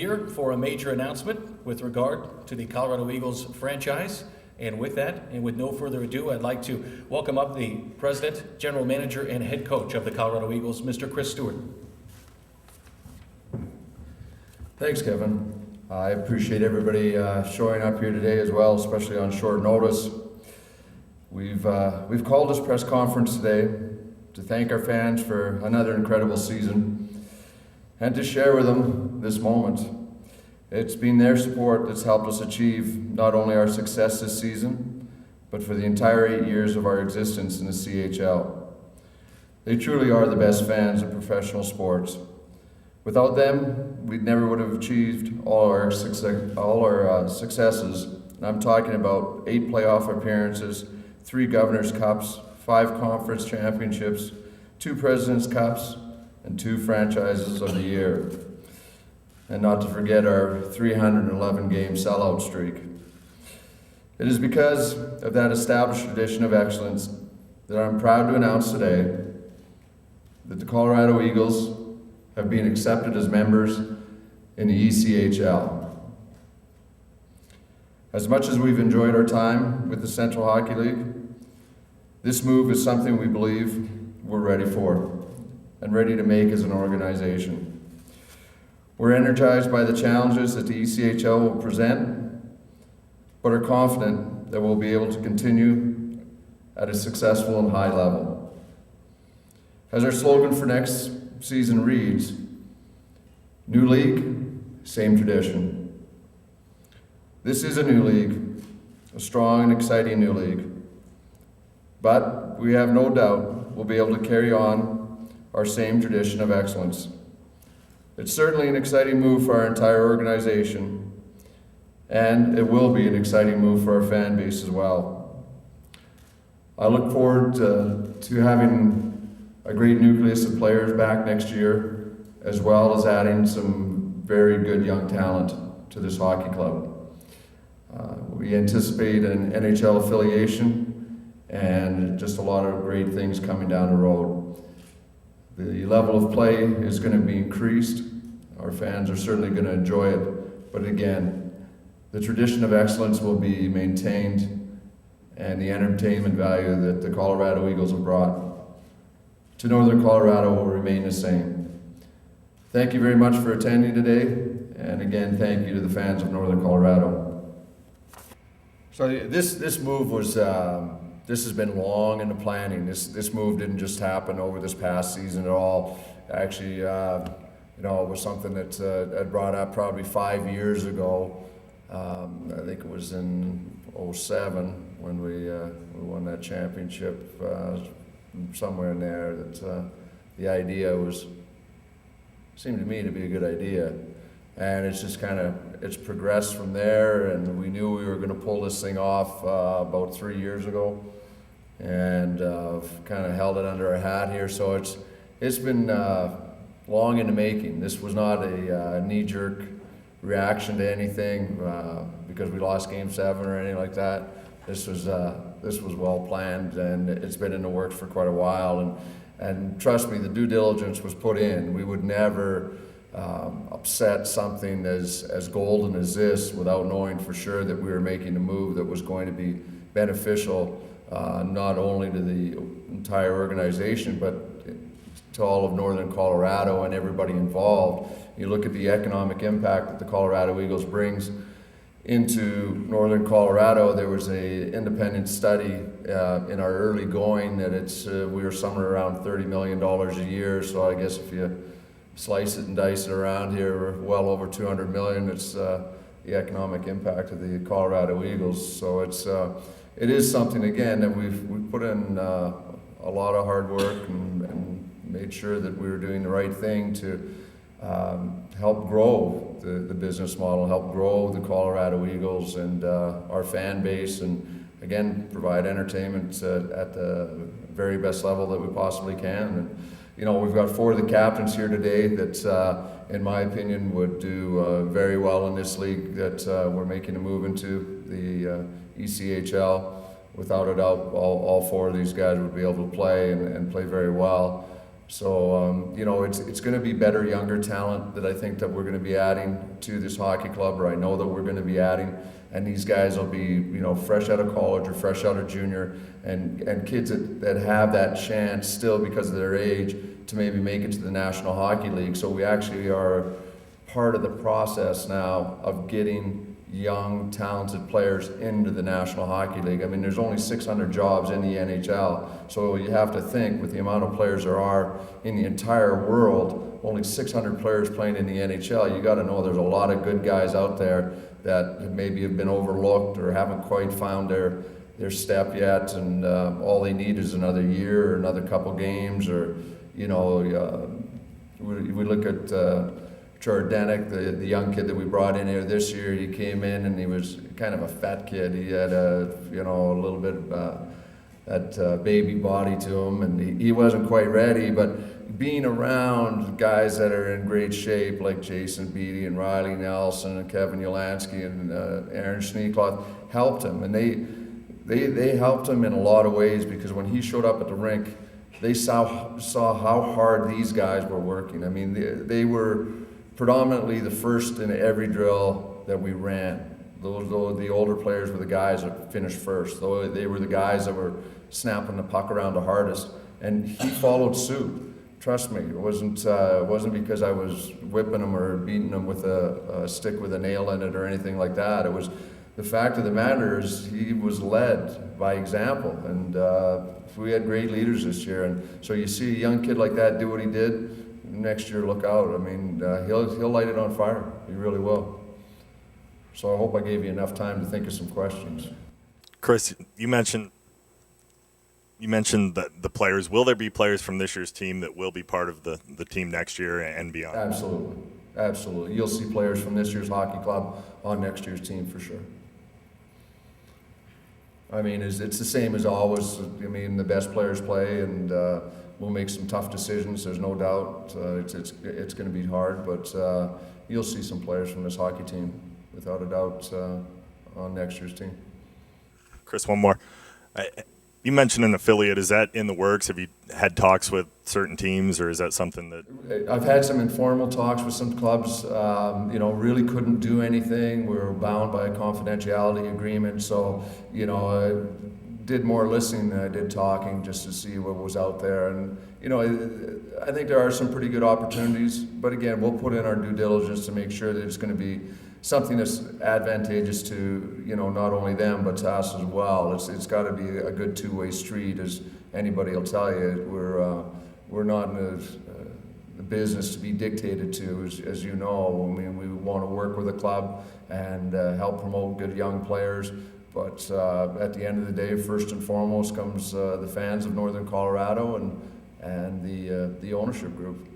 here for a major announcement with regard to the Colorado Eagles franchise. And with that, and with no further ado, I'd like to welcome up the President, General Manager, and Head Coach of the Colorado Eagles, Mr. Chris Stewart. Thanks, Kevin. I appreciate everybody showing up here today as well, especially on short notice. We've called this press conference today to thank our fans for another incredible season and to share with them this moment. It's been their support that's helped us achieve not only our success this season, but for the entire 8 years of our existence in the CHL. They truly are the best fans of professional sports. Without them, we never would have achieved all our successes. And I'm talking about 8 playoff appearances, 3 Governor's Cups, 5 conference championships, 2 President's Cups, and 2 franchises of the year. And not to forget our 311 game sellout streak. It is because of that established tradition of excellence that I'm proud to announce today that the Colorado Eagles have been accepted as members in the ECHL. As much as we've enjoyed our time with the Central Hockey League, this move is something we believe we're ready for and ready to make as an organization. We're energized by the challenges that the ECHL will present, but are confident that we'll be able to continue at a successful and high level. As our slogan for next season reads, "New league, same tradition." This is a new league, a strong and exciting new league, but we have no doubt we'll be able to carry on our same tradition of excellence. It's certainly an exciting move for our entire organization, and it will be an exciting move for our fan base as well. I look forward to having a great nucleus of players back next year, as well as adding some very good young talent to this hockey club. We anticipate an NHL affiliation and just a lot of great things coming down the road. The level of play is going to be increased. Our fans are certainly going to enjoy it. But again, the tradition of excellence will be maintained, and the entertainment value that the Colorado Eagles have brought to Northern Colorado will remain the same. Thank you very much for attending today, and again, thank you to the fans of Northern Colorado. So this move was, this has been long in the planning. This move didn't just happen over this past season at all. Actually, it was something that I brought up probably 5 years ago. I think it was in '07 when we won that championship. Somewhere in there that the idea seemed to me to be a good idea, and it's just it's progressed from there, and we knew we were going to pull this thing off about 3 years ago, and kind of held it under our hat here. So it's been long in the making. This was not a knee-jerk reaction to anything because we lost Game 7 or anything like that. This was well planned, and it's been in the works for quite a while. And trust me, the due diligence was put in. We would never upset something as golden as this without knowing for sure that we were making a move that was going to be beneficial not only to the entire organization, but to all of Northern Colorado and everybody involved. You look at the economic impact that the Colorado Eagles brings into Northern Colorado. There was an independent study in our early going that we were somewhere around $30 million a year. So I guess if you slice it and dice it around here, we're well over $200 million. It's the economic impact of the Colorado Eagles. So it is something again that we've put in a lot of hard work and made sure that we were doing the right thing to help grow the business model, help grow the Colorado Eagles and our fan base, and again provide entertainment at the very best level that we possibly can. And we've got 4 of the captains here today that in my opinion would do very well in this league that we're making a move into, the ECHL. Without a doubt, all 4 of these guys would be able to play and play very well. So, you know, it's going to be better, younger talent that I think that we're going to be adding to this hockey club, or I know that we're going to be adding. And these guys will be, you know, fresh out of college or fresh out of junior, and kids that have that chance still because of their age to maybe make it to the National Hockey League. So we actually are part of the process now of getting young, talented players into the National Hockey League. I mean, there's only 600 jobs in the NHL, so you have to think with the amount of players there are in the entire world, only 600 players playing in the NHL, you got to know there's a lot of good guys out there that maybe have been overlooked or haven't quite found their step yet, and all they need is another year or another couple games, or, you know, we look at Jordanek, the young kid that we brought in here this year. He came in and he was kind of a fat kid. He had a little bit that baby body to him, and he wasn't quite ready. But being around guys that are in great shape, like Jason Beattie and Riley Nelson and Kevin Yolansky and Aaron Schneekloth, helped him, and they helped him in a lot of ways, because when he showed up at the rink, they saw how hard these guys were working. I mean, they were predominantly the first in every drill that we ran. The older players were the guys that finished first. They were the guys that were snapping the puck around the hardest, and he followed suit. Trust me, it wasn't because I was whipping him or beating him with a stick with a nail in it or anything like that. It was the fact of the matter is he was led by example, and we had great leaders this year. And so you see a young kid like that do what he did. Next year, look out. I mean, he'll light it on fire. He really will. So I hope I gave you enough time to think of some questions. Chris, you mentioned that the players. Will there be players from this year's team that will be part of the team next year and beyond? Absolutely. Absolutely. You'll see players from this year's hockey club on next year's team for sure. I mean, it's the same as always. I mean, the best players play, and we'll make some tough decisions. There's no doubt. It's going to be hard, but you'll see some players from this hockey team, without a doubt, on next year's team. Chris, one more. You mentioned an affiliate. Is that in the works? Have you had talks with certain teams, or is that something that... I've had some informal talks with some clubs. Really couldn't do anything. We were bound by a confidentiality agreement, so, I did more listening than I did talking, just to see what was out there. And, I think there are some pretty good opportunities, but again, we'll put in our due diligence to make sure that it's going to be something that's advantageous to, not only them, but to us as well. It's got to be a good two-way street, as anybody will tell you. We're not in the business to be dictated to, as you know. I mean, we want to work with a club and help promote good young players. But at the end of the day, first and foremost comes the fans of Northern Colorado and the ownership group.